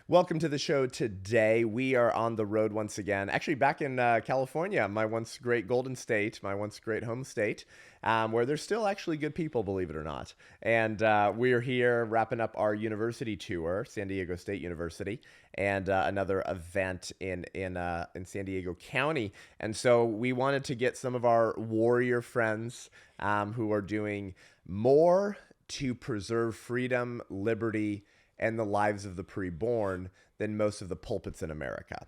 Welcome to the show today. We are on the road once again, actually back in California, my once great Golden State, my once great home state, where there's still actually good people, believe it or not. And we're here wrapping up our university tour, San Diego State University, and another event in San Diego County. And so we wanted to get some of our warrior friends who are doing more to preserve freedom, liberty, and the lives of the preborn than most of the pulpits in America,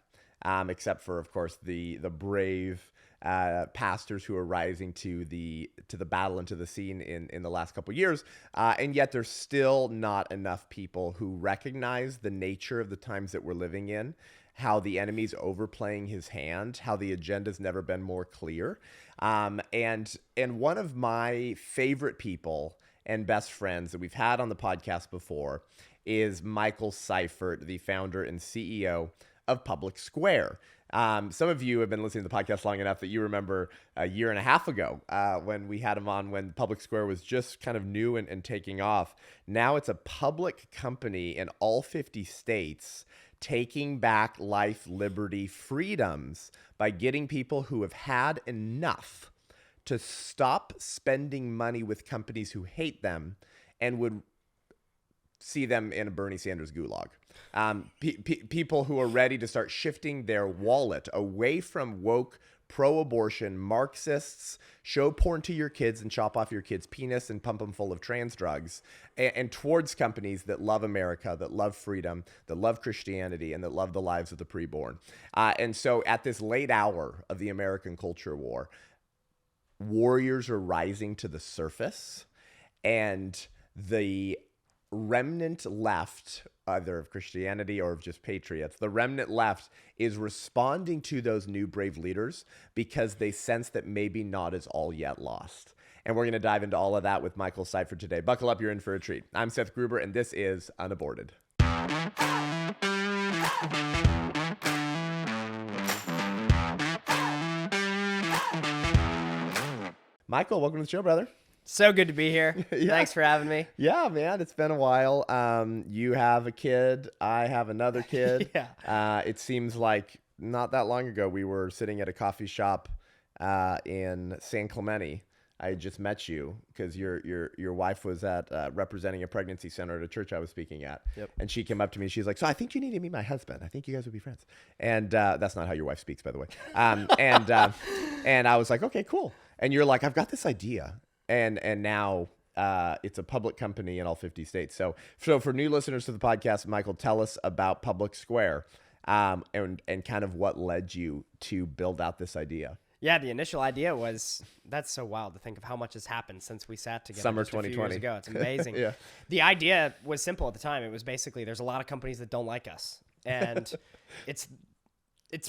except for, of course, the brave pastors who are rising to the battle and to the scene in the last couple of years. And yet there's still not enough people who recognize the nature of the times that we're living in, how the enemy's overplaying his hand, how the agenda's never been more clear. And one of my favorite people and best friends that we've had on the podcast before is Michael Seifert, the founder and CEO of Public Square. Some of you have been listening to the podcast long enough that you remember a year and a half ago when we had him on, when Public Square was just kind of new and taking off. Now it's a public company in all 50 states, taking back life, liberty, freedoms by getting people who have had enough to stop spending money with companies who hate them and would see them in a Bernie Sanders gulag. People who are ready to start shifting their wallet away from woke, pro-abortion Marxists, show porn to your kids and chop off your kids' penis and pump them full of trans drugs, and towards companies that love America, that love freedom, that love Christianity, and that love the lives of the preborn. And so at this late hour of the American culture war, warriors are rising to the surface, and the remnant left, either of Christianity or of just patriots, the remnant left is responding to those new brave leaders because they sense that maybe not is all yet lost. And we're going to dive into all of that with Michael Seifert today. Buckle up, you're in for a treat. I'm Seth Gruber, and this is Unaborted. Michael, welcome to the show, brother. So good to be here. Yeah. Thanks for having me. Yeah, man, it's been a while. You have a kid. I have another kid. Yeah. It seems like not that long ago we were sitting at a coffee shop in San Clemente. I had just met you because your wife was at representing a pregnancy center at a church I was speaking at. Yep. And she came up to me and she's like, "So I think you need to meet my husband. I think you guys would be friends." And that's not how your wife speaks, by the way. And I was like, "Okay, cool." And you're like, "I've got this idea." And now it's a public company in all 50 states. So for new listeners to the podcast, Michael, tell us about Public Square and kind of what led you to build out this idea. Yeah, the initial idea was, that's so wild to think of how much has happened since we sat together Summer just a few 2020. years ago. It's amazing. Yeah. The idea was simple at the time. It was basically, there's a lot of companies that don't like us. And it's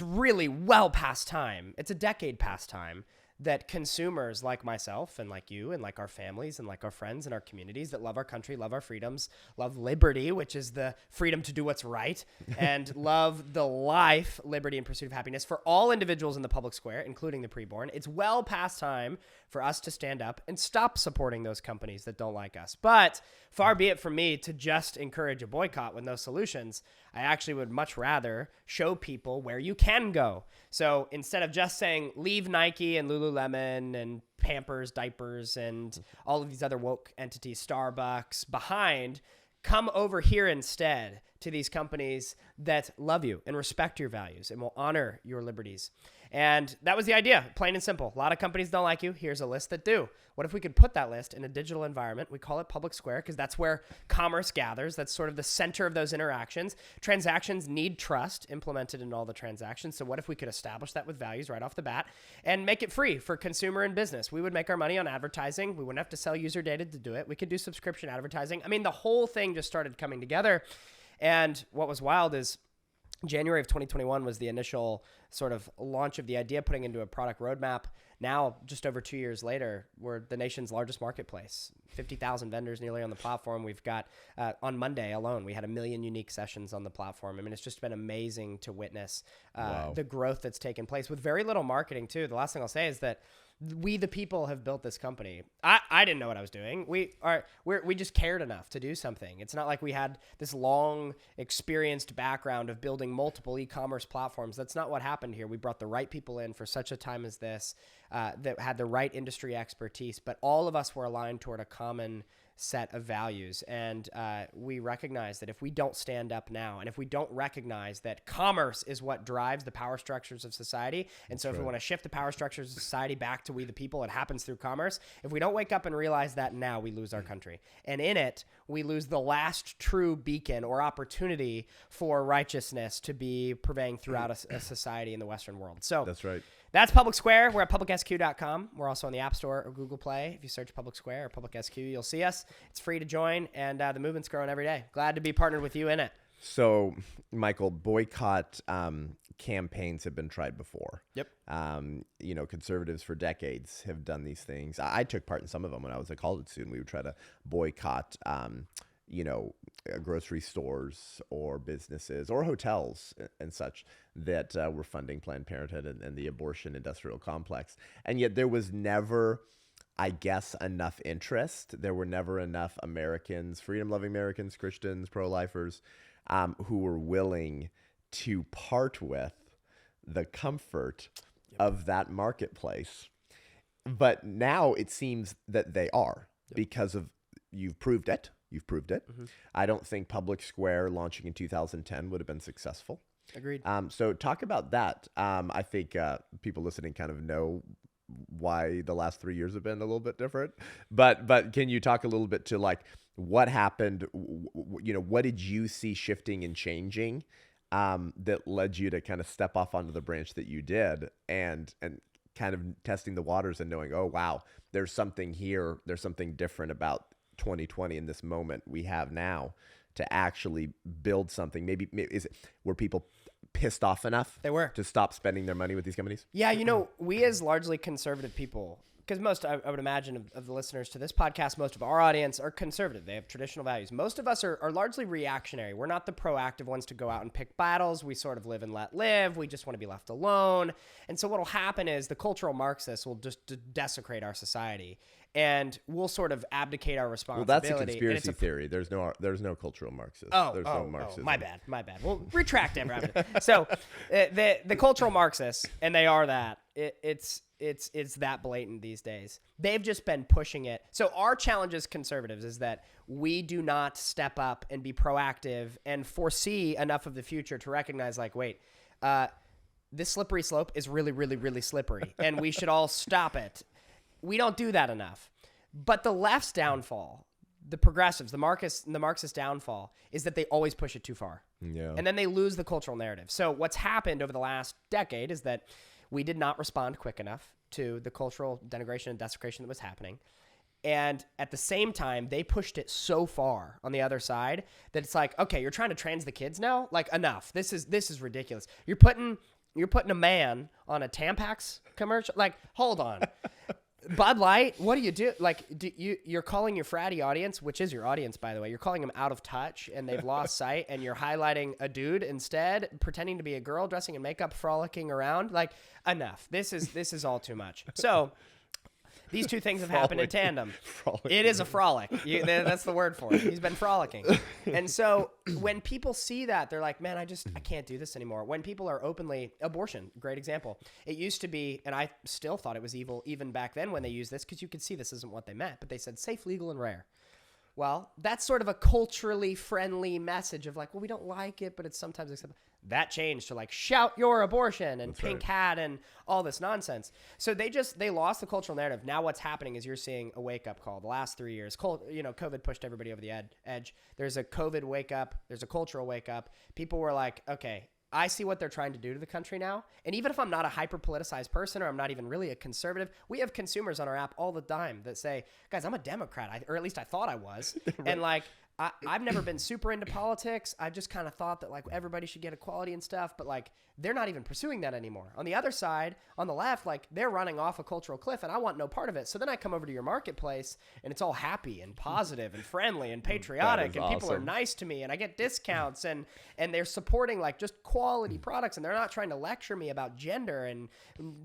really well past time. It's a decade past time that consumers like myself and like you and like our families and like our friends and our communities that love our country, love our freedoms, love liberty, which is the freedom to do what's right, and love the life, liberty, and pursuit of happiness for all individuals in the public square, including the preborn. It's well past time for us to stand up and stop supporting those companies that don't like us. But far be it from me to just encourage a boycott with no solutions. I actually would much rather show people where you can go. So instead of just saying leave Nike and Lululemon and Pampers, diapers, and all of these other woke entities, Starbucks, behind, come over here instead to these companies that love you and respect your values and will honor your liberties. And that was the idea, plain and simple. A lot of companies don't like you. Here's a list that do. What if we could put that list in a digital environment? We call it Public Square because that's where commerce gathers. That's sort of the center of those interactions. Transactions need trust implemented in all the transactions. So what if we could establish that with values right off the bat and make it free for consumer and business? We would make our money on advertising. We wouldn't have to sell user data to do it. We could do subscription advertising. I mean, the whole thing just started coming together. And what was wild is January of 2021 was the initial sort of launch of the idea, putting into a product roadmap. now, just over 2 years later, we're the nation's largest marketplace. 50,000 vendors nearly on the platform. We've got, on Monday alone, we had 1 million unique sessions on the platform. I mean, it's just been amazing to witness the growth that's taken place with very little marketing too. The last thing I'll say is that we, the people, have built this company. I didn't know what I was doing. We just cared enough to do something. It's not like we had this long experienced background of building multiple e-commerce platforms. That's not what happened here. We brought the right people in for such a time as this, that had the right industry expertise, but all of us were aligned toward a common set of values. And we recognize that if we don't stand up now, and if we don't recognize that commerce is what drives the power structures of society, and so if we want to shift the power structures of society back to we the people, it happens through commerce. If we don't wake up and realize that now, we lose our country. And in it, we lose the last true beacon or opportunity for righteousness to be purveying throughout a society in the Western world. So That's right. That's Public Square. We're at publicsq.com. We're also on the App Store or Google Play. If you search Public Square or Public SQ, you'll see us. It's free to join, and the movement's growing every day. Glad to be partnered with you in it. So, Michael, boycott campaigns have been tried before. Yep. Conservatives for decades have done these things. I took part in some of them when I was a college student. We would try to boycott grocery stores or businesses or hotels and such that were funding Planned Parenthood and the abortion industrial complex. And yet there was never, I guess, enough interest. There were never enough Americans, freedom-loving Americans, Christians, pro-lifers, who were willing to part with the comfort of that marketplace. But now it seems that they are, because of, you've proved it. You've proved it. Mm-hmm. I don't think Public Square launching in 2010 would have been successful. Agreed. So talk about that. I think people listening kind of know why the last 3 years have been a little bit different. But can you talk a little bit to like what happened? What did you see shifting and changing that led you to kind of step off onto the branch that you did and kind of testing the waters and knowing, oh, wow, there's something here. There's something different about 2020 in this moment we have now to actually build something. Maybe were people pissed off enough they were to stop spending their money with these companies? Yeah, we as largely conservative people, because most, I would imagine, of the listeners to this podcast, most of our audience are conservative. They have traditional values. Most of us are largely reactionary. We're not the proactive ones to go out and pick battles. We sort of live and let live. We just want to be left alone. And so what will happen is the cultural Marxists will just desecrate our society, and we'll sort of abdicate our responsibility. Well, that's a conspiracy theory. There's no cultural Marxist. There's no Marxism. My bad. We'll retract everything. So the cultural Marxists, and they are that. It's that blatant these days. They've just been pushing it. So our challenge as conservatives is that we do not step up and be proactive and foresee enough of the future to recognize, like, wait, this slippery slope is really, really, really slippery, and we should all stop it. We don't do that enough. But the left's downfall, the progressives, the Marxist downfall, is that they always push it too far. Yeah. And then they lose the cultural narrative. So what's happened over the last decade is that we did not respond quick enough to the cultural denigration and desecration that was happening. And at the same time, they pushed it so far on the other side that it's like, okay, you're trying to trans the kids now? Like, enough. This is ridiculous. You're putting a man on a Tampax commercial? Like, hold on. Bud Light, what do you do? Like, you're calling your fratty audience, which is your audience, by the way, you're calling them out of touch and they've lost sight, and you're highlighting a dude instead, pretending to be a girl, dressing in makeup, frolicking around. Like, enough. This is all too much. So these two things have happened in tandem. Frolicking. It is a frolic. That's the word for it. He's been frolicking. And so when people see that, they're like, man, I can't do this anymore. When people are openly, abortion, great example. It used to be, and I still thought it was evil even back then when they used this, because you could see this isn't what they meant, but they said safe, legal, and rare. Well, that's sort of a culturally friendly message of like, well, we don't like it, but it's sometimes acceptable. That changed to like shout your abortion and pink hat and all this nonsense. So they lost the cultural narrative. Now what's happening is you're seeing a wake up call. The last 3 years, COVID pushed everybody over the edge. There's a COVID wake up. There's a cultural wake up. People were like, okay, I see what they're trying to do to the country now. And even if I'm not a hyper-politicized person, or I'm not even really a conservative, we have consumers on our app all the time that say, guys, I'm a Democrat, or at least I thought I was. Right. And like, I've never been super into politics. I just kind of thought that like everybody should get equality and stuff, but like they're not even pursuing that anymore. On the other side, on the left, like they're running off a cultural cliff and I want no part of it. So then I come over to your marketplace and it's all happy and positive and friendly and patriotic and people are nice to me and I get discounts and they're supporting like just quality products and they're not trying to lecture me about gender and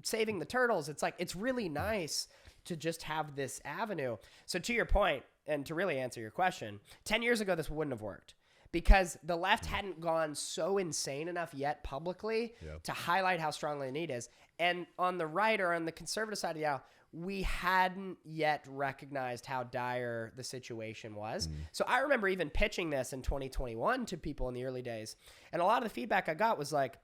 saving the turtles. It's like, it's really nice to just have this avenue. So to your point, and to really answer your question, 10 years ago, this wouldn't have worked because the left hadn't gone so insane enough yet publicly to highlight how strongly the need is. And on the right or on the conservative side of the aisle, we hadn't yet recognized how dire the situation was. So I remember even pitching this in 2021 to people in the early days. And a lot of the feedback I got was like,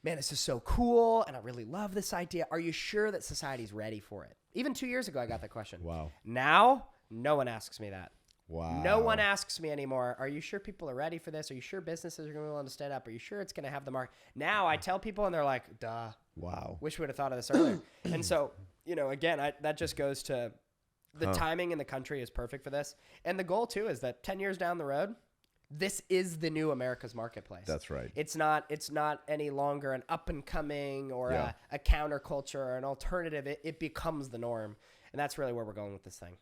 man, this is so cool. And I really love this idea. Are you sure that society's ready for it? Even 2 years ago, I got that question. Wow. Now, no one asks me that. Wow. No one asks me anymore, are you sure people are ready for this? Are you sure businesses are going to be willing to stand up? Are you sure it's going to have the mark? Now I tell people and they're like, duh. Wow. Wish we would have thought of this earlier. And so, again, that just goes to the timing in the country is perfect for this. And the goal too is that 10 years down the road, this is the new America's marketplace. That's right. It's not any longer an up and coming or a counterculture or an alternative. It becomes the norm. And that's really where we're going with this thing.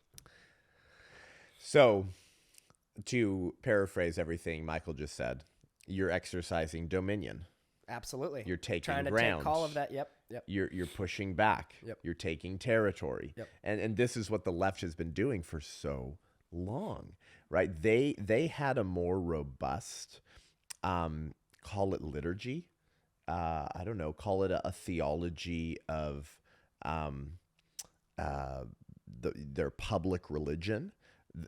So, to paraphrase everything Michael just said, you're exercising dominion. Absolutely. You're taking trying to ground. take all of that. Yep. You're pushing back. Yep. You're taking territory. Yep. And this is what the left has been doing for so long, right? They had a more robust, call it liturgy. I don't know, call it a theology of their public religion.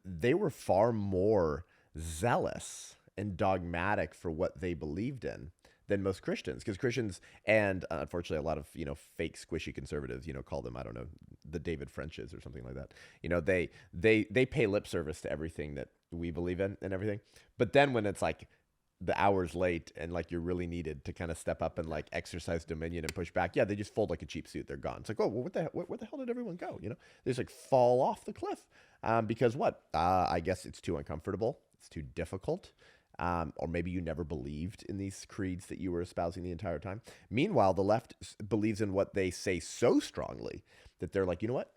They were far more zealous and dogmatic for what they believed in than most Christians, because Christians and unfortunately a lot of fake squishy conservatives call them, I don't know, the David Frenches or something like that. They pay lip service to everything that we believe in and everything, but then when it's like the hour's late and like you're really needed to kind of step up and like exercise dominion and push back, they just fold like a cheap suit. They're gone. It's like, oh, well, where the hell did everyone go? They just like fall off the cliff because what? I guess it's too uncomfortable. It's too difficult. Or maybe you never believed in these creeds that you were espousing the entire time. Meanwhile, the left believes in what they say so strongly that they're like, you know what?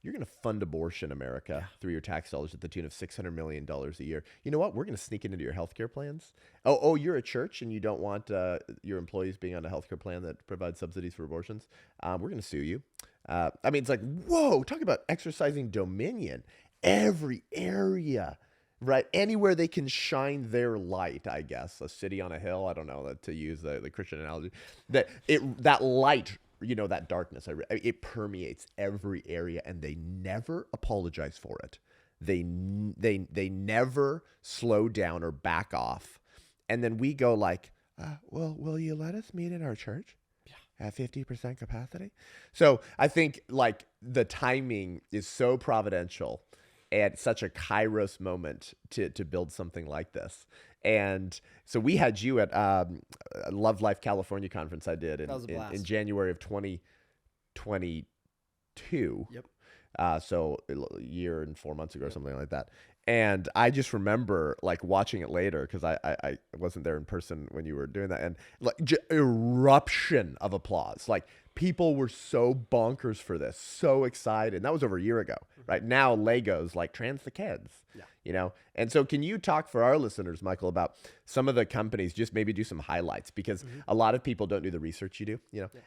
You're going to fund abortion, America, through your tax dollars at the tune of $600 million a year. You know what? We're going to sneak into your healthcare plans. Oh, you're a church and you don't want your employees being on a healthcare plan that provides subsidies for abortions. We're going to sue you. It's like, whoa, talk about exercising dominion. Every area, right? Anywhere they can shine their light, I guess. A city on a hill, I don't know, to use the Christian analogy. That light, that darkness, it permeates every area, and they never apologize for it. They never slow down or back off. And then we go like, well, will you let us meet in our church at 50% capacity? So I think like the timing is so providential and such a kairos moment to build something like this. And so we had you at Love Life California conference I did in January of 2022. Yep. So a year and 4 months ago or something like that. And I just remember like watching it later because I wasn't there in person when you were doing that, and like eruption of applause. Like people were so bonkers for this, so excited. And that was over a year ago, right? Now Legos like trans the kids. And so can you talk for our listeners, Michael, about some of the companies, just maybe do some highlights, because a lot of people don't do the research you do,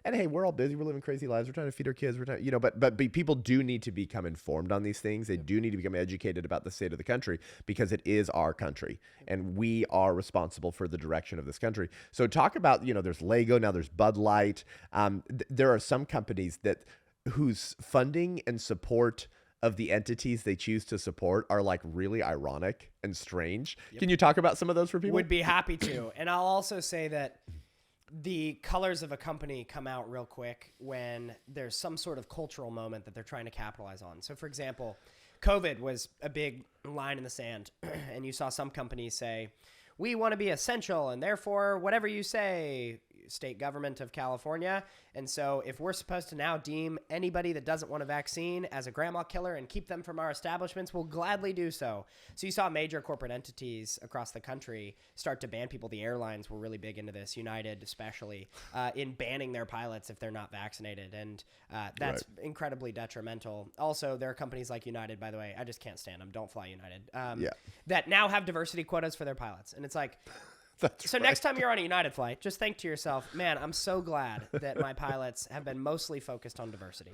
and hey, we're all busy. We're living crazy lives. We're trying to feed our kids. We're trying, but people do need to become informed on these things. They do need to become educated about the state of the country, because it is our country and we are responsible for the direction of this country. So talk about, there's Lego, now there's Bud Light. There are some companies whose funding and support of the entities they choose to support are like really ironic and strange. Yep. Can you talk about some of those for people? Would be happy to. And I'll also say that the colors of a company come out real quick when there's some sort of cultural moment that they're trying to capitalize on. So for example, COVID was a big line in the sand, and you saw some companies say, we want to be essential, and therefore whatever you say, state government of California. And so if we're supposed to now deem anybody that doesn't want a vaccine as a grandma killer and keep them from our establishments, we'll gladly do so. So you saw major corporate entities across the country start to ban people. The airlines were really big into this, United especially, in banning their pilots if they're not vaccinated. And that's incredibly detrimental. Also, there are companies like United, by the way, I just can't stand them. Don't fly United. That now have diversity quotas for their pilots. And it's like, next time you're on a United flight, just think to yourself, man, I'm so glad that my pilots have been mostly focused on diversity.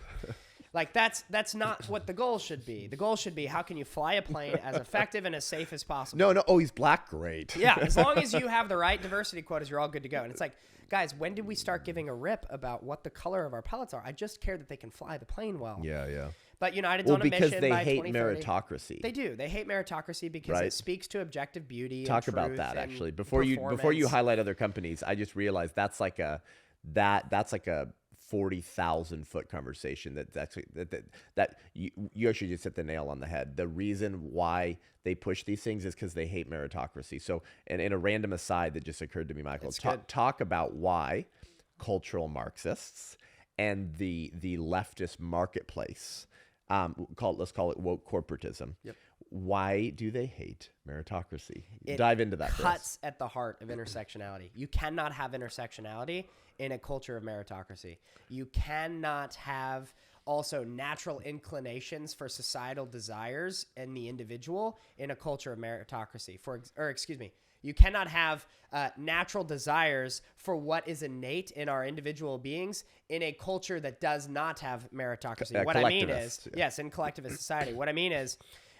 Like that's not what the goal should be. The goal should be, how can you fly a plane as effective and as safe as possible? No. Oh, he's black. Great. Yeah. As long as you have the right diversity quotas, you're all good to go. And it's like, guys, when did we start giving a rip about what the color of our pilots are? I just care that they can fly the plane well. Yeah. But United's on a mission because they by hate 2030. meritocracy. They do. They hate meritocracy because it speaks to objective beauty. Talk and about truth that and actually. Before you highlight other companies, I just realized that's like a 40,000 foot conversation. That you actually just hit the nail on the head. The reason why they push these things is because they hate meritocracy. So, and in a random aside that just occurred to me, Michael, talk about why cultural Marxists and the leftist marketplace, let's call it woke corporatism. Yep. Why do they hate meritocracy? It Dive into that. Cuts at the heart of intersectionality. You cannot have intersectionality in a culture of meritocracy. You cannot have also natural inclinations for societal desires in the individual in a culture of meritocracy. You cannot have natural desires for what is innate in our individual beings in a culture that does not have meritocracy. What I mean is, yes, in collectivist society. What I mean is,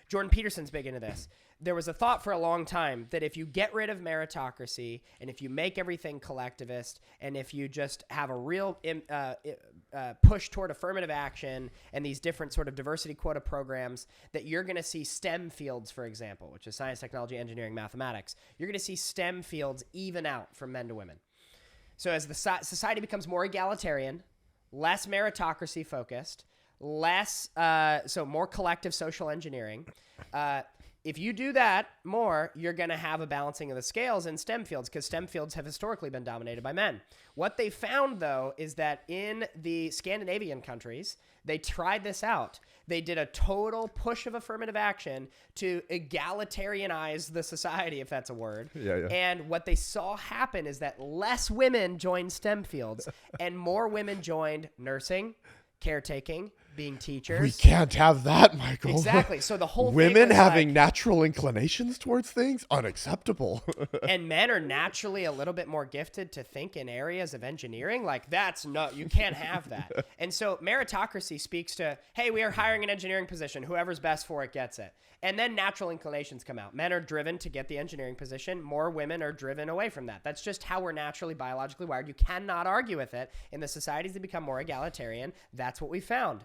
Jordan Peterson's big into this. There was a thought for a long time that if you get rid of meritocracy and if you make everything collectivist and if you just have a real push toward affirmative action and these different sort of diversity quota programs, that you're going to see STEM fields, for example, which is science, technology, engineering, mathematics. You're going to see STEM fields even out from men to women. So as the society becomes more egalitarian, less meritocracy focused, more collective social engineering, if you do that more, you're going to have a balancing of the scales in STEM fields because STEM fields have historically been dominated by men. What they found, though, is that in the Scandinavian countries, they tried this out. They did a total push of affirmative action to egalitarianize the society, if that's a word. Yeah. And what they saw happen is that less women joined STEM fields and more women joined nursing, caretaking, being teachers. We can't have that, Michael. Exactly. So the whole women thing having natural inclinations towards things, unacceptable. And men are naturally a little bit more gifted to think in areas of engineering. Like you can't have that. And so meritocracy speaks to, hey, we are hiring an engineering position. Whoever's best for it gets it. And then natural inclinations come out. Men are driven to get the engineering position. More women are driven away from that. That's just how we're naturally biologically wired. You cannot argue with it. In the societies that become more egalitarian, that's what we found.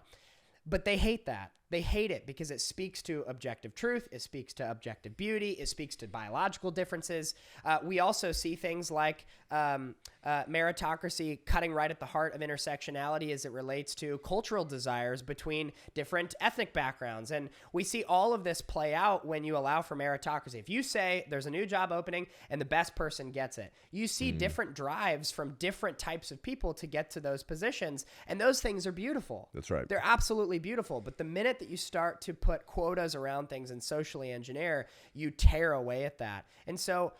But they hate that. They hate it because it speaks to objective truth. It speaks to objective beauty. It speaks to biological differences. We also see things like meritocracy cutting right at the heart of intersectionality as it relates to cultural desires between different ethnic backgrounds. And we see all of this play out when you allow for meritocracy. If you say there's a new job opening and the best person gets it, you see different drives from different types of people to get to those positions. And those things are beautiful. That's right. They're absolutely beautiful. But the minute that you start to put quotas around things and socially engineer, you tear away at that. And so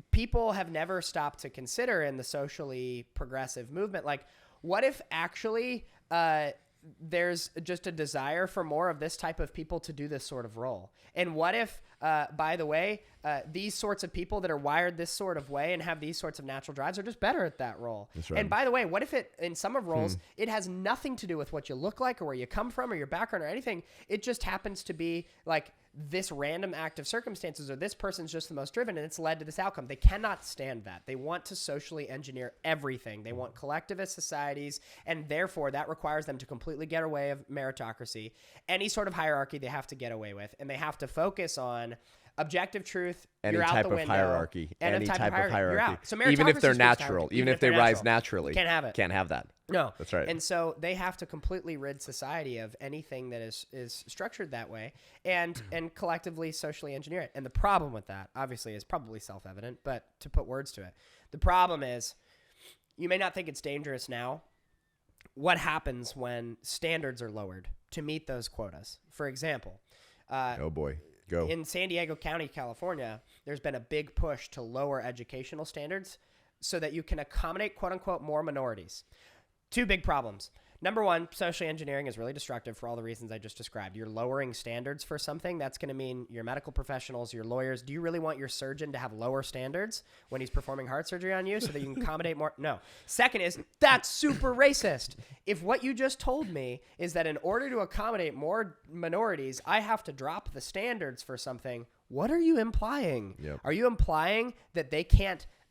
people have never stopped to consider in the socially progressive movement, like, what if actually there's just a desire for more of this type of people to do this sort of role? And what if, by the way, these sorts of people that are wired this sort of way and have these sorts of natural drives are just better at that role? That's right. And by the way, what if in some of roles, it has nothing to do with what you look like or where you come from or your background or anything. It just happens to be like this random act of circumstances, or this person's just the most driven and it's led to this outcome. They cannot stand that. They want to socially engineer everything. They want collectivist societies, and therefore that requires them to completely get away of meritocracy. Any sort of hierarchy they have to get away with, and they have to focus on objective truth. Any you're type out the of window. hierarchy. Any type of hierarchy. You're out. So even if they're meritocracy natural, even if they rise naturally, can't have it. Can't have that. No, that's right. And so they have to completely rid society of anything that is structured that way, and collectively socially engineer it. And the problem with that, obviously, is probably self-evident, but to put words to it, the problem is you may not think it's dangerous now. What happens when standards are lowered to meet those quotas? For example, Oh boy, go. in San Diego County, California, there's been a big push to lower educational standards so that you can accommodate, quote unquote, more minorities. Two big problems. Number one, social engineering is really destructive for all the reasons I just described. You're lowering standards for something. That's going to mean your medical professionals, your lawyers. Do you really want your surgeon to have lower standards when he's performing heart surgery on you so that you can accommodate more? No. Second is, that's super racist. If what you just told me is that in order to accommodate more minorities, I have to drop the standards for something, what are you implying? Yep. Are you implying that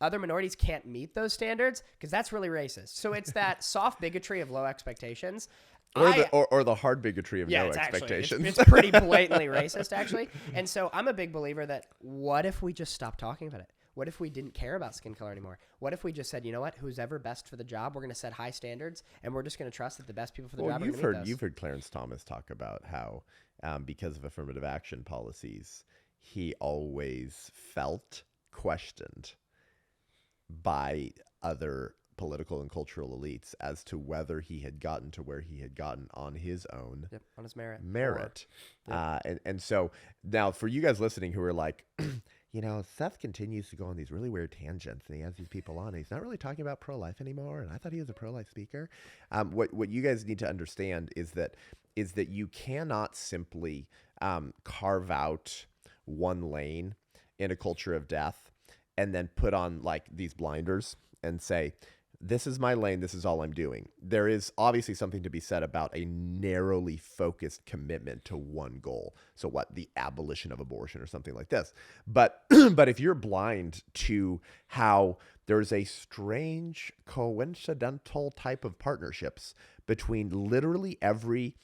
other minorities can't meet those standards? Because that's really racist. So it's that soft bigotry of low expectations. Or the hard bigotry of no expectations. It's pretty blatantly racist, actually. And so I'm a big believer that what if we just stopped talking about it? What if we didn't care about skin color anymore? What if we just said, you know what, who's ever best for the job, we're going to set high standards, and we're just going to trust that the best people for the job are going to meet those. You've heard Clarence Thomas talk about how because of affirmative action policies, he always felt questioned by other political and cultural elites as to whether he had gotten to where he had gotten on his own on his merit. And so now for you guys listening who are like, Seth continues to go on these really weird tangents and he has these people on and he's not really talking about pro-life anymore. And I thought he was a pro-life speaker. What you guys need to understand is that you cannot simply carve out one lane in a culture of death and then put on like these blinders and say, this is my lane, this is all I'm doing. There is obviously something to be said about a narrowly focused commitment to one goal. So what, the abolition of abortion or something like this. But if you're blind to how there's a strange coincidental type of partnerships between literally every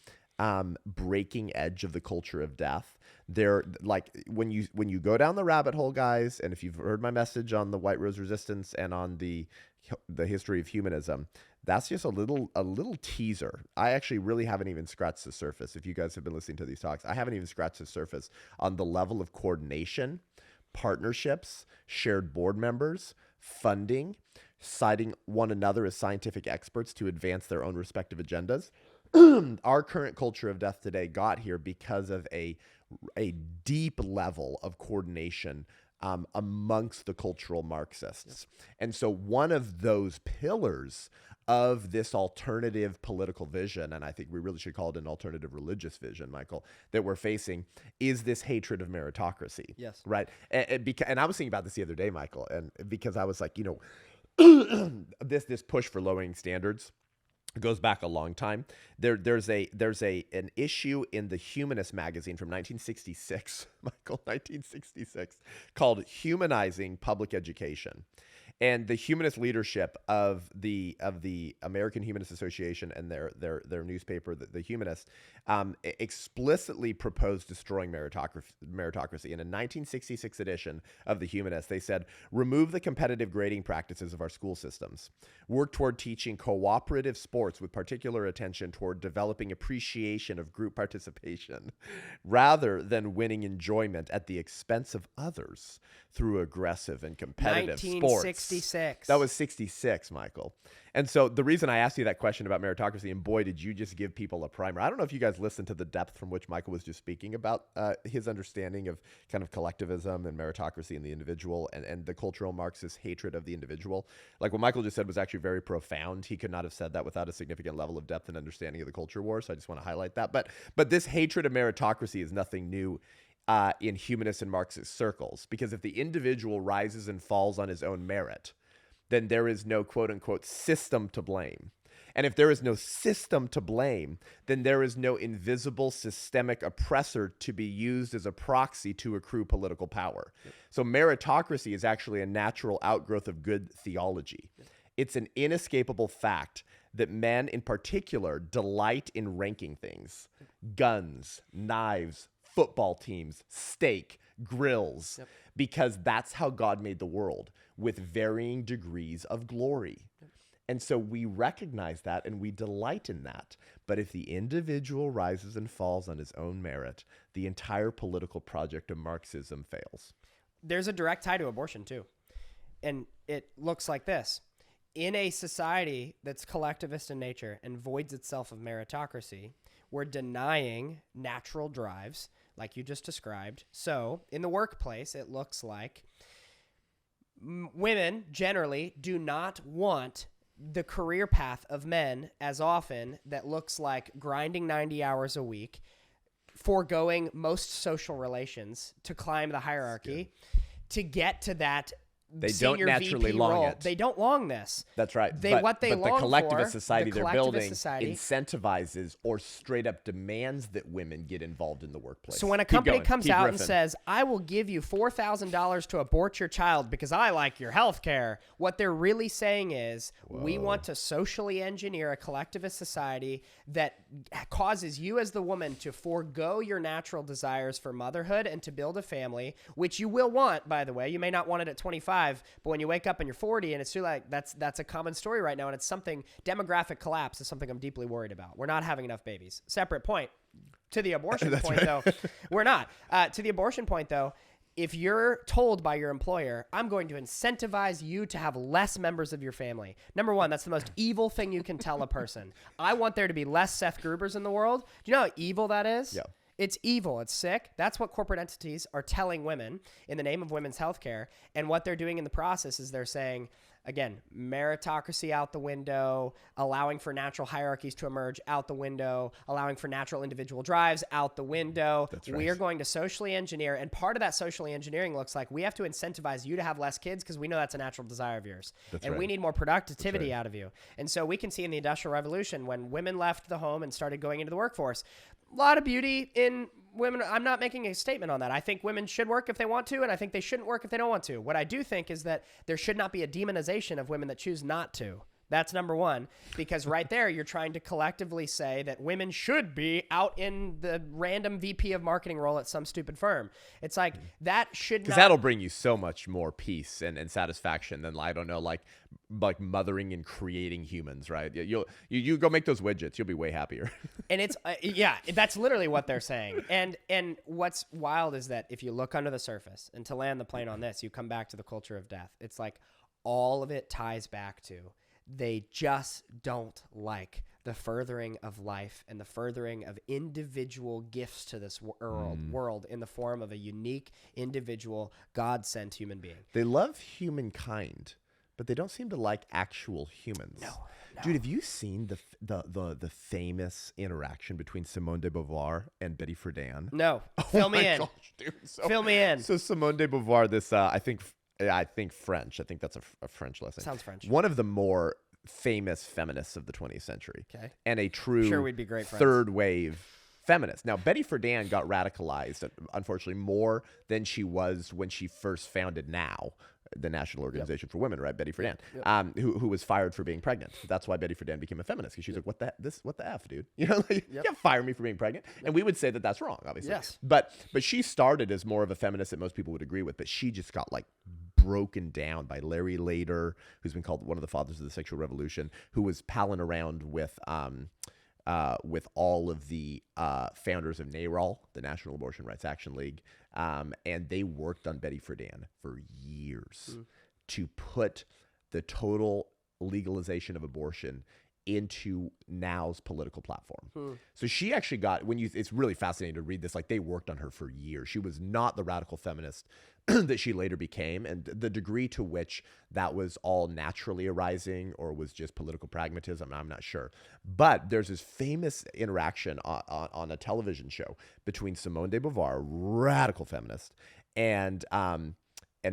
breaking edge of the culture of death. They're like when you go down the rabbit hole, guys, and if you've heard my message on the White Rose Resistance and on the history of humanism, that's just a little teaser. I actually really haven't even scratched the surface. If you guys have been listening to these talks, I haven't even scratched the surface on the level of coordination, partnerships, shared board members, funding, citing one another as scientific experts to advance their own respective agendas. Our current culture of death today got here because of a deep level of coordination amongst the cultural Marxists. And so one of those pillars of this alternative political vision, and I think we really should call it an alternative religious vision, Michael, that we're facing, is this hatred of meritocracy. Yes. Right? And I was thinking about this the other day, Michael, and because I was like, this push for lowering standards goes back a long time. There's an issue in the Humanist magazine from 1966, Michael, 1966, called "Humanizing Public Education," and the humanist leadership of the American Humanist Association and their newspaper, the Humanist, explicitly proposed destroying meritocracy. In a 1966 edition of the Humanist, they said, remove the competitive grading practices of our school systems, work toward teaching cooperative sports with particular attention toward developing appreciation of group participation, rather than winning enjoyment at the expense of others through aggressive and competitive sports. 1966. That was 66, Michael. And so the reason I asked you that question about meritocracy, and boy, did you just give people a primer. I don't know if you guys listened to the depth from which Michael was just speaking about his understanding of kind of collectivism and meritocracy in the individual and the cultural Marxist hatred of the individual. Like what Michael just said was actually very profound. He could not have said that without a significant level of depth and understanding of the culture war. So I just want to highlight that. But this hatred of meritocracy is nothing new in humanist and Marxist circles, because if the individual rises and falls on his own merit, then there is no quote unquote system to blame. And if there is no system to blame, then there is no invisible systemic oppressor to be used as a proxy to accrue political power. Yep. So meritocracy is actually a natural outgrowth of good theology. Yep. It's an inescapable fact that men in particular delight in ranking things: guns, knives, football teams, steak, grills, yep, because that's how God made the world, with varying degrees of glory. Yep. And so we recognize that and we delight in that. But if the individual rises and falls on his own merit, the entire political project of Marxism fails. There's a direct tie to abortion too. And it looks like this. in a society that's collectivist in nature and voids itself of meritocracy, we're denying natural drives like you just described. So in the workplace, it looks like women generally do not want the career path of men as often that looks like grinding 90 hours a week, foregoing most social relations to climb the hierarchy, to get to that They senior don't naturally VP long role. it. They don't long this. That's right. What they but long the collectivist for, society the they're collectivist building society- incentivizes or straight up demands that women get involved in the workplace. So when a Keep company going. comes Keep out and riffing. says, I will give you $4,000 to abort your child because I like your health care, what they're really saying is, we want to socially engineer a collectivist society that causes you as the woman to forego your natural desires for motherhood and to build a family, which you will want, by the way. You may not want it at 25, but when you wake up and you're 40 and it's too like, that's a common story right now. And it's something, demographic collapse is something I'm deeply worried about. We're not having enough babies. Separate point. To the abortion point, though, we're not. To the abortion point, though, if you're told by your employer, I'm going to incentivize you to have less members of your family. Number one, that's the most evil thing you can tell a person. I want there to be less Seth Grubers in the world. Do you know how evil that is? Yeah. It's evil. It's sick. That's what corporate entities are telling women in the name of women's health care. And what they're doing in the process is they're saying, again, meritocracy out the window, allowing for natural hierarchies to emerge out the window, allowing for natural individual drives out the window. That's right. We are going to socially engineer. And part of that socially engineering looks like we have to incentivize you to have less kids because we know that's a natural desire of yours. That's and right. we need more productivity out of you. And so we can see in the Industrial Revolution when women left the home and started going into the workforce, a lot of beauty in women. I'm not making a statement on that. I think women should work if they want to, and I think they shouldn't work if they don't want to. What I do think is that there should not be a demonization of women that choose not to. That's number one, because right there, you're trying to collectively say that women should be out in the random VP of marketing role at some stupid firm. It's like that should not. Because that'll bring you so much more peace and satisfaction than, I don't know, like mothering and creating humans, right? You go make those widgets, you'll be way happier. And it's yeah, that's literally what they're saying. And what's wild is that if you look under the surface, and to land the plane on this, you come back to the culture of death. It's like all of it ties back to they just don't like the furthering of life and the furthering of individual gifts to this world in the form of a unique, individual, God-sent human being. They love humankind, but they don't seem to like actual humans. No. Dude, have you seen the famous interaction between Simone de Beauvoir and Betty Friedan? No. Fill me in. Gosh, dude. Fill me in. So Simone de Beauvoir, this I think French. I think that's a French lesson. Sounds French. One of the more famous feminists of the 20th century. Okay. And a true Sure, we'd be great friends. third wave feminist. Now, Betty Friedan got radicalized, unfortunately, more than she was when she first founded NOW, the National Organization for Women, right? Betty Friedan, who was fired for being pregnant. That's why Betty Friedan became a feminist, because she's like, what the F, dude? You know, like, you can't fire me for being pregnant. And we would say that that's wrong, obviously. Yes. But she started as more of a feminist that most people would agree with, but she just got like broken down by Larry Lader, who's been called one of the fathers of the sexual revolution, who was palling around with all of the founders of NARAL, the National Abortion Rights Action League, and they worked on Betty Friedan for years to put the total legalization of abortion into NOW's political platform. So she actually got, it's really fascinating to read this, like they worked on her for years. She was not the radical feminist that she later became, and the degree to which that was all naturally arising or was just political pragmatism, I'm not sure. But there's this famous interaction on a television show between Simone de Beauvoir, radical feminist, and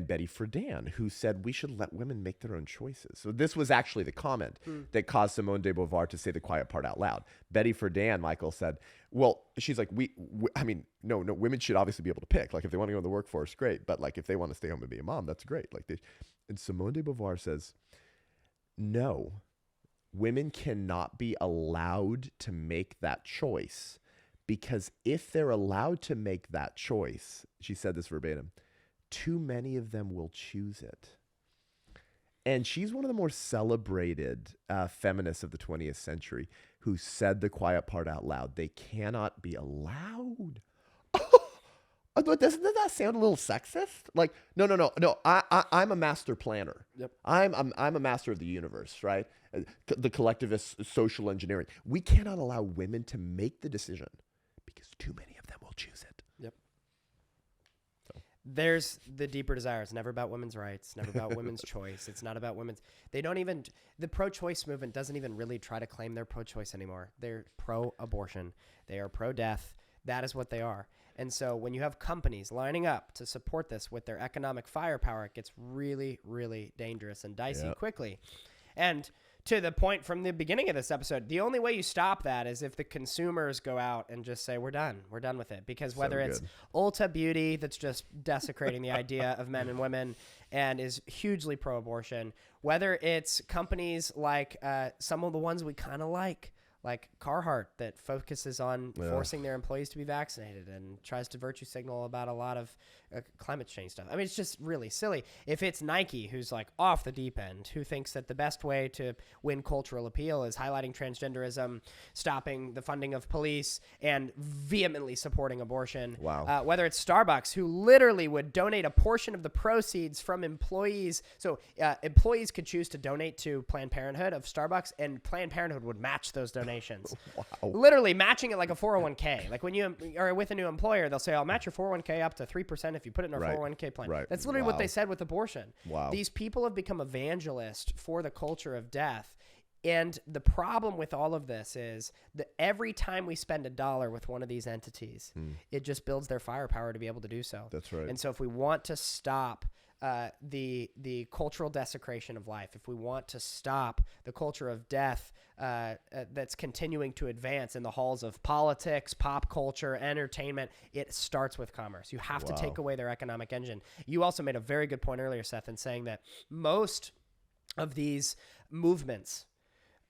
Betty Friedan, who said we should let women make their own choices. So this was actually the comment that caused Simone de Beauvoir to say the quiet part out loud. Betty Friedan, Michael, said, well, she's like, no, women should obviously be able to pick. Like if they want to go in the workforce, great. But like if they want to stay home and be a mom, that's great. And Simone de Beauvoir says, no, women cannot be allowed to make that choice, because if they're allowed to make that choice, she said this verbatim, too many of them will choose it. And she's one of the more celebrated feminists of the 20th century who said the quiet part out loud. They cannot be allowed. But doesn't that sound a little sexist? Like, no. I'm a master planner. Yep. I'm a master of the universe, right? The collectivist social engineering. We cannot allow women to make the decision because too many of them will choose it. Yep. There's the deeper desire. It's never about women's rights, never about women's choice. It's not about women's. The pro-choice movement doesn't even really try to claim they're pro-choice anymore. They're pro-abortion. They are pro-death. That is what they are. And so when you have companies lining up to support this with their economic firepower, it gets really, really dangerous and dicey quickly. And to the point from the beginning of this episode, the only way you stop that is if the consumers go out and just say, we're done with it. Because whether it's Ulta Beauty that's just desecrating the idea of men and women and is hugely pro-abortion, whether it's companies like some of the ones we kind of like Carhartt that focuses on forcing their employees to be vaccinated and tries to virtue signal about a lot of climate change stuff. I mean, it's just really silly. If it's Nike, who's like off the deep end, who thinks that the best way to win cultural appeal is highlighting transgenderism, stopping the funding of police, and vehemently supporting abortion. Wow. Whether it's Starbucks, who literally would donate a portion of the proceeds from employees. So employees could choose to donate to Planned Parenthood of Starbucks, and Planned Parenthood would match those donations. Wow. Literally matching it like a 401k. Like when you are with a new employer, they'll say, I'll match your 401k up to 3% if you put it in our 401k plan. Right. That's literally what they said with abortion. Wow. These people have become evangelists for the culture of death. And the problem with all of this is that every time we spend $1 with one of these entities, it just builds their firepower to be able to do so. That's right. And so if we want to stop the cultural desecration of life, if we want to stop the culture of death that's continuing to advance in the halls of politics, pop culture, entertainment, it starts with commerce. You have to take away their economic engine. You also made a very good point earlier, Seth, in saying that most of these movements,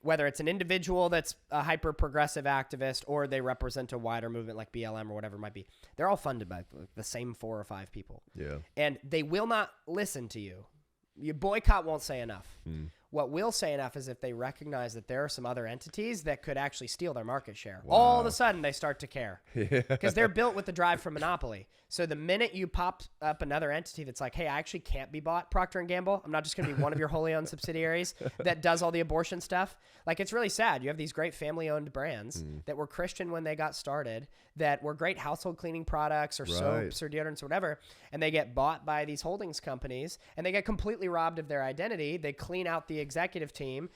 whether it's an individual that's a hyper-progressive activist or they represent a wider movement like BLM or whatever it might be, they're all funded by the same 4 or 5 people. Yeah. And they will not listen to you. Your boycott won't say enough. What will say enough is if they recognize that there are some other entities that could actually steal their market share. Wow. All of a sudden, they start to care. Because they're built with the drive for monopoly. So the minute you pop up another entity that's like, hey, I actually can't be bought, Procter & Gamble, I'm not just going to be one of your wholly owned subsidiaries that does all the abortion stuff. Like, it's really sad. You have these great family-owned brands that were Christian when they got started, that were great household cleaning products or soaps or deodorants or whatever, and they get bought by these holdings companies, and they get completely robbed of their identity. They clean out the executive team.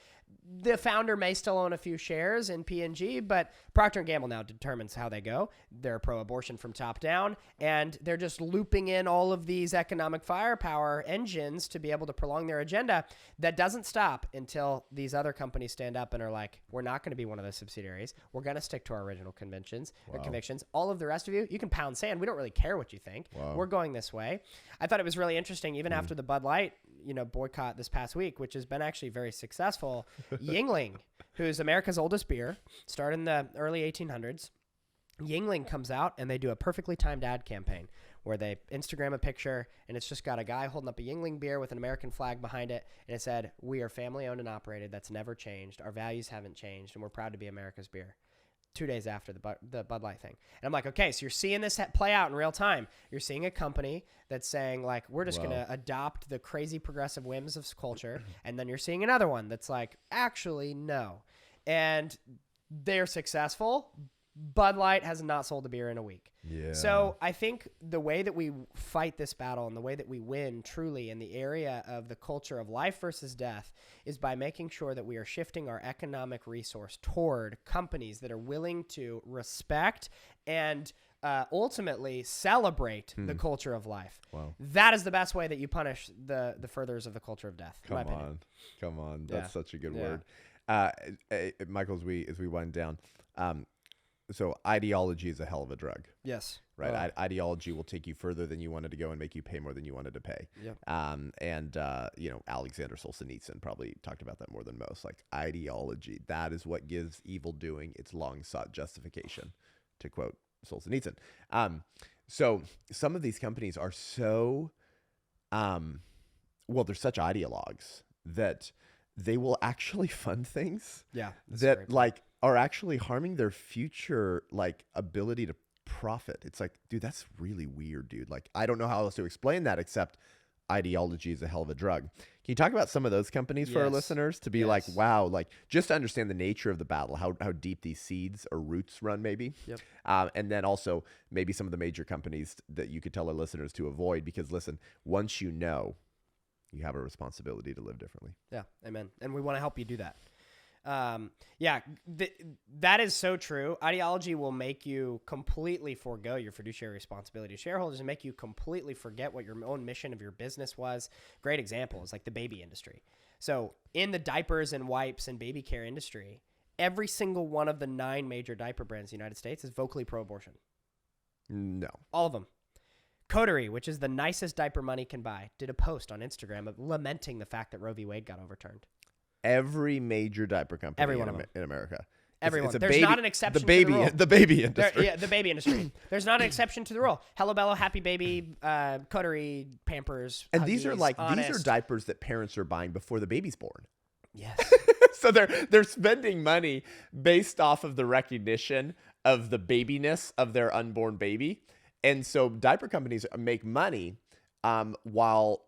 The founder may still own a few shares in P&G, but Procter & Gamble now determines how they go. They're pro-abortion from top down, and they're just looping in all of these economic firepower engines to be able to prolong their agenda. That doesn't stop until these other companies stand up and are like, we're not going to be one of those subsidiaries. We're going to stick to our original convictions. All of the rest of you, you can pound sand. We don't really care what you think. We're going this way. I thought it was really interesting, even after the Bud Light boycott this past week, which has been actually very successful. Yingling, who's America's oldest beer, started in the early 1800s. Yingling comes out and they do a perfectly timed ad campaign where they Instagram a picture and it's just got a guy holding up a Yingling beer with an American flag behind it. And it said, we are family owned and operated. That's never changed. Our values haven't changed. And we're proud to be America's beer. 2 days after the Bud Light thing. And I'm like, okay, so you're seeing this play out in real time. You're seeing a company that's saying like, we're just going to adopt the crazy progressive whims of culture. And then you're seeing another one that's like, actually, no. And they're successful. Bud Light has not sold a beer in a week. Yeah. So I think the way that we fight this battle and the way that we win truly in the area of the culture of life versus death is by making sure that we are shifting our economic resource toward companies that are willing to respect and ultimately celebrate the culture of life. Wow. That is the best way that you punish the furthers of the culture of death. Come on. That's such a good word. Michael, as we wind down, so ideology is a hell of a drug. Yes. Right. Ideology will take you further than you wanted to go and make you pay more than you wanted to pay. Yep. Alexander Solzhenitsyn probably talked about that more than most. Like ideology, that is what gives evil doing its long sought justification, to quote Solzhenitsyn. So some of these companies are so, they're such ideologues that they will actually fund things that are actually harming their future ability to profit. It's like, dude, that's really weird, dude. Like, I don't know how else to explain that except ideology is a hell of a drug. Can you talk about some of those companies for our listeners to be like, wow, like just to understand the nature of the battle, how deep these seeds or roots run maybe. Yep. And then also maybe some of the major companies that you could tell our listeners to avoid, because listen, once you know, you have a responsibility to live differently. Yeah. Amen. And we want to help you do that. That is so true. Ideology will make you completely forego your fiduciary responsibility to shareholders and make you completely forget what your own mission of your business was. Great example is like the baby industry. So in the diapers and wipes and baby care industry, every single one of the 9 major diaper brands in the United States is vocally pro-abortion. No. All of them. Coterie, which is the nicest diaper money can buy, did a post on Instagram of lamenting the fact that Roe v. Wade got overturned. Every major diaper company Every one of them. in America. Everyone. It's There's baby, not an exception the baby, to the rule. The baby industry. The baby industry. There's not an exception to the rule. Hello Bello, Happy Baby, Coterie, Pampers, And Huggies, these are like Honest. these are diapers that parents are buying before the baby's born. Yes. So they're spending money based off of the recognition of the babiness of their unborn baby. And so diaper companies make money while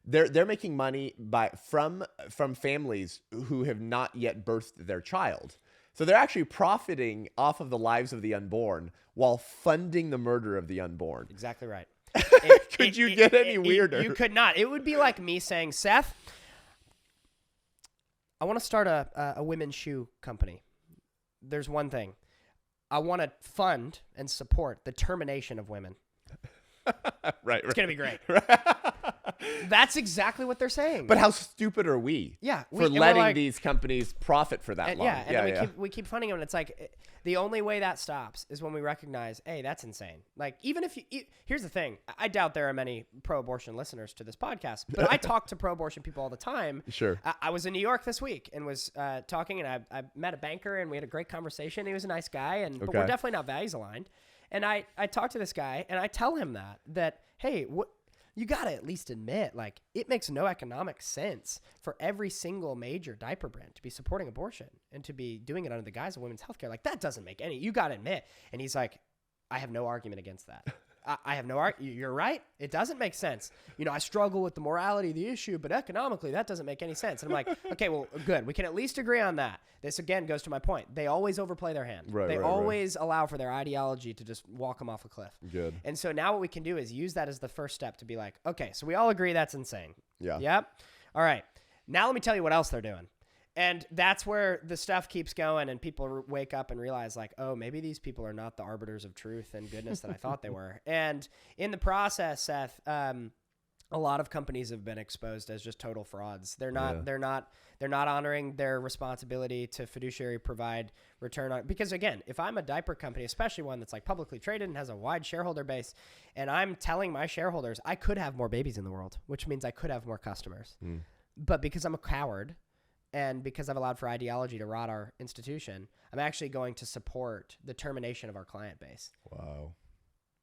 they're making money from families who have not yet birthed their child. So they're actually profiting off of the lives of the unborn while funding the murder of the unborn. Exactly right. Could you get any weirder? You could not. It would be like me saying, Seth, I want to start a women's shoe company. There's one thing. I want to fund and support the termination of women. Right. It's going to be great. That's exactly what they're saying. But how stupid are we? Yeah, for letting these companies profit for that long? We keep funding them, and it's like the only way that stops is when we recognize, hey, that's insane. Like, even if here's the thing, I doubt there are many pro-abortion listeners to this podcast, but I talk to pro-abortion people all the time. Sure. I was in New York this week and was talking, and I met a banker, and we had a great conversation. He was a nice guy, but we're definitely not values aligned. And I talked to this guy, and I tell him that hey, you got to at least admit, like, it makes no economic sense for every single major diaper brand to be supporting abortion and to be doing it under the guise of women's healthcare. Like, that doesn't make any, you got to admit. And he's like, I have no argument against that. I have no argument. You're right. It doesn't make sense. I struggle with the morality of the issue, but economically, that doesn't make any sense. And I'm like, okay, well, good. We can at least agree on that. This, again, goes to my point. They always overplay their hand. They always allow for their ideology to just walk them off a cliff. Good. And so now what we can do is use that as the first step to be like, okay, so we all agree that's insane. Yeah. Yep. All right. Now let me tell you what else they're doing. And that's where the stuff keeps going, and people wake up and realize, like, oh, maybe these people are not the arbiters of truth and goodness that I thought they were. And in the process, Seth, a lot of companies have been exposed as just total frauds. They're not honoring their responsibility to fiduciary provide return on, because again, if I'm a diaper company, especially one that's like publicly traded and has a wide shareholder base, and I'm telling my shareholders I could have more babies in the world, which means I could have more customers. But because I'm a coward, and because I've allowed for ideology to rot our institution, I'm actually going to support the termination of our client base. Wow.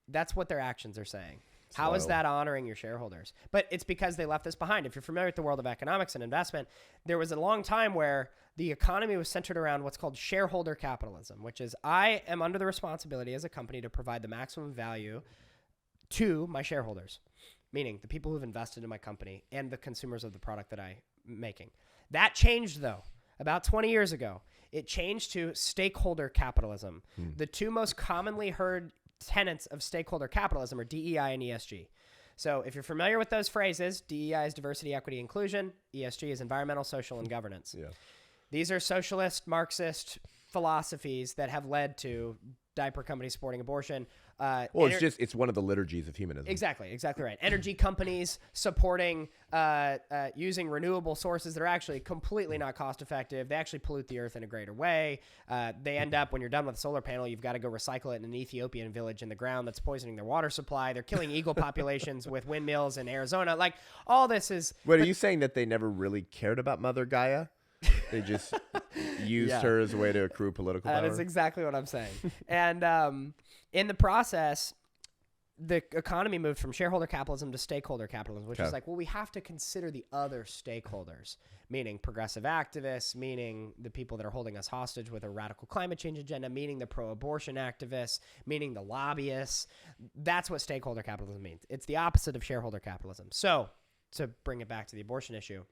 That's what their actions are saying. How is that honoring your shareholders? But it's because they left this behind. If you're familiar with the world of economics and investment, there was a long time where the economy was centered around what's called shareholder capitalism, which is I am under the responsibility as a company to provide the maximum value to my shareholders, meaning the people who've invested in my company and the consumers of the product that I'm making. That changed, though, about 20 years ago. It changed to stakeholder capitalism. The two most commonly heard tenets of stakeholder capitalism are DEI and ESG. So if you're familiar with those phrases, DEI is diversity, equity, inclusion. ESG is environmental, social, and governance. Yeah. These are socialist, Marxist philosophies that have led to diaper companies supporting abortion. It's one of the liturgies of humanism. Exactly right. Energy companies supporting using renewable sources that are actually completely not cost effective. They actually pollute the earth in a greater way. They end up, when you're done with a solar panel, you've got to go recycle it in an Ethiopian village in the ground that's poisoning their water supply. They're killing eagle populations with windmills in Arizona. Like, all this is... Wait, are you saying that they never really cared about Mother Gaia? They just used her as a way to accrue political power? That is exactly what I'm saying. And in the process, the economy moved from shareholder capitalism to stakeholder capitalism, which Okay. is like, well, we have to consider the other stakeholders, meaning progressive activists, meaning the people that are holding us hostage with a radical climate change agenda, meaning the pro-abortion activists, meaning the lobbyists. That's what stakeholder capitalism means. It's the opposite of shareholder capitalism. So to bring it back to the abortion issue,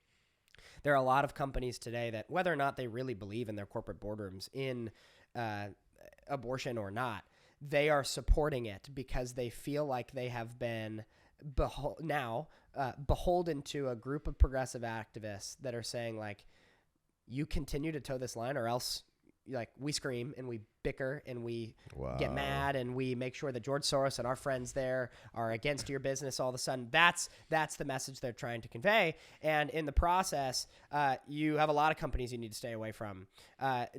there are a lot of companies today that, whether or not they really believe in their corporate boardrooms in abortion or not, they are supporting it because they feel like they have been beholden to a group of progressive activists that are saying, like, you continue to toe this line or else, like, we scream and we bicker and we get mad and we make sure that George Soros and our friends there are against your business all of a sudden. That's the message they're trying to convey. And in the process, you have a lot of companies you need to stay away from.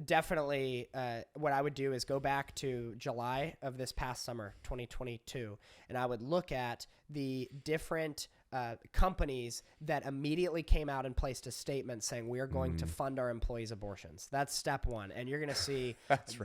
Definitely, what I would do is go back to July of this past summer, 2022, and I would look at the different companies that immediately came out and placed a statement saying, we are going to fund our employees' abortions. That's step one. And you're going to see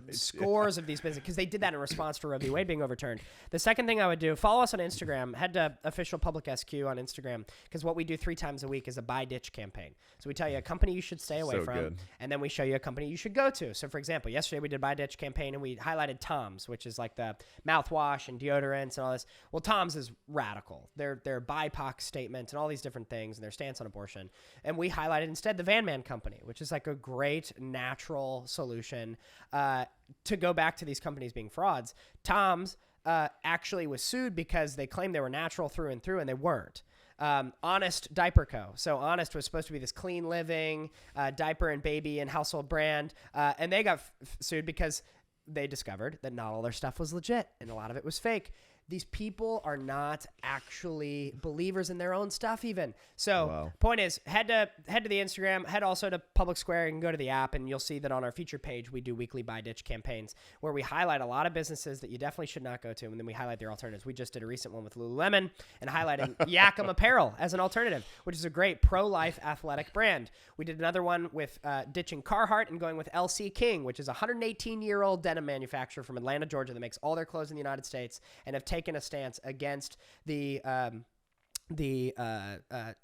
scores of these businesses, because they did that in response to Roe v. Wade being overturned. The second thing I would do, follow us on Instagram, head to official public SQ on Instagram, because what we do 3 times a week is a buy ditch campaign. So we tell you a company you should stay away from, good. and then we show you a company you should go to. So for example, yesterday we did a buy ditch campaign and we highlighted Tom's, which is like the mouthwash and deodorants and all this. Well, Tom's is radical. Their BIPOC statement and all these different things and their stance on abortion. And we highlighted instead the Van Man Company, which is like a great natural solution to go back to these companies being frauds. Tom's actually was sued because they claimed they were natural through and through, and they weren't. Honest Diaper Co. So Honest was supposed to be this clean living diaper and baby and household brand, and they got sued because they discovered that not all their stuff was legit and a lot of it was fake. These people are not actually believers in their own stuff even. So point is, head to the Instagram, head also to Public Square, and go to the app, and you'll see that on our feature page, we do weekly buy ditch campaigns where we highlight a lot of businesses that you definitely should not go to, and then we highlight their alternatives. We just did a recent one with Lululemon and highlighting Yakima Apparel as an alternative, which is a great pro-life athletic brand. We did another one with ditching Carhartt and going with LC King, which is a 118-year-old denim manufacturer from Atlanta, Georgia, that makes all their clothes in the United States and have taken a stance against the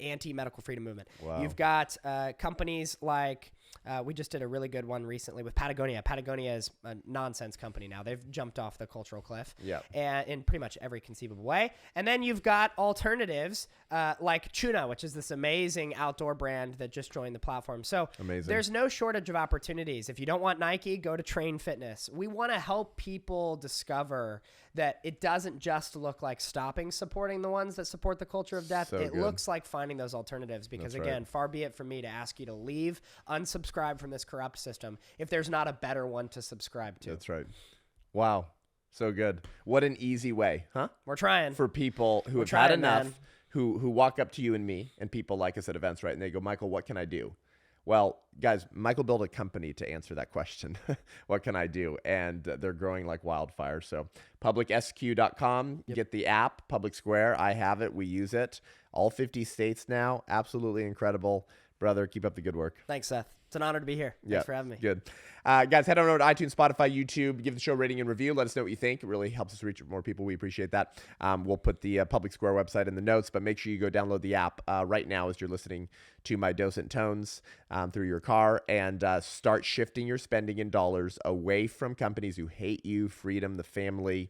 anti-medical freedom movement. Wow. You've got companies like we just did a really good one recently with Patagonia. Patagonia is a nonsense company now. They've jumped off the cultural cliff and in pretty much every conceivable way. And then you've got alternatives like Tuna, which is this amazing outdoor brand that just joined the platform. So there's no shortage of opportunities. If you don't want Nike, go to Train Fitness. We want to help people discover that it doesn't just look like stopping supporting the ones that support the culture of death. It looks like finding those alternatives because, again, far be it from me to ask you to leave, unsubscribe from this corrupt system if there's not a better one to subscribe to. That's right. Wow. So good. What an easy way, huh? We're trying. For people who have had enough, who walk up to you and me and people like us at events, right? And they go, Michael, what can I do? Well, guys, Michael built a company to answer that question. What can I do? And they're growing like wildfire. So publicsq.com, get the app, Public Square. I have it. We use it. All 50 states now. Absolutely incredible. Brother, keep up the good work. Thanks, Seth. It's an honor to be here. Thanks for having me. Good. Guys, head on over to iTunes, Spotify, YouTube. Give the show a rating and review. Let us know what you think. It really helps us reach more people. We appreciate that. We'll put the Public Square website in the notes, but make sure you go download the app right now as you're listening to my docent tones through your car, and start shifting your spending in dollars away from companies who hate you, freedom, the family,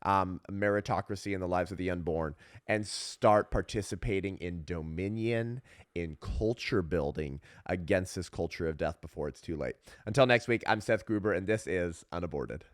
meritocracy, and the lives of the unborn, and start participating in dominion, in culture building against this culture of death before it's too late. Until next week, I'm Seth Gruber, and this is Unaborted.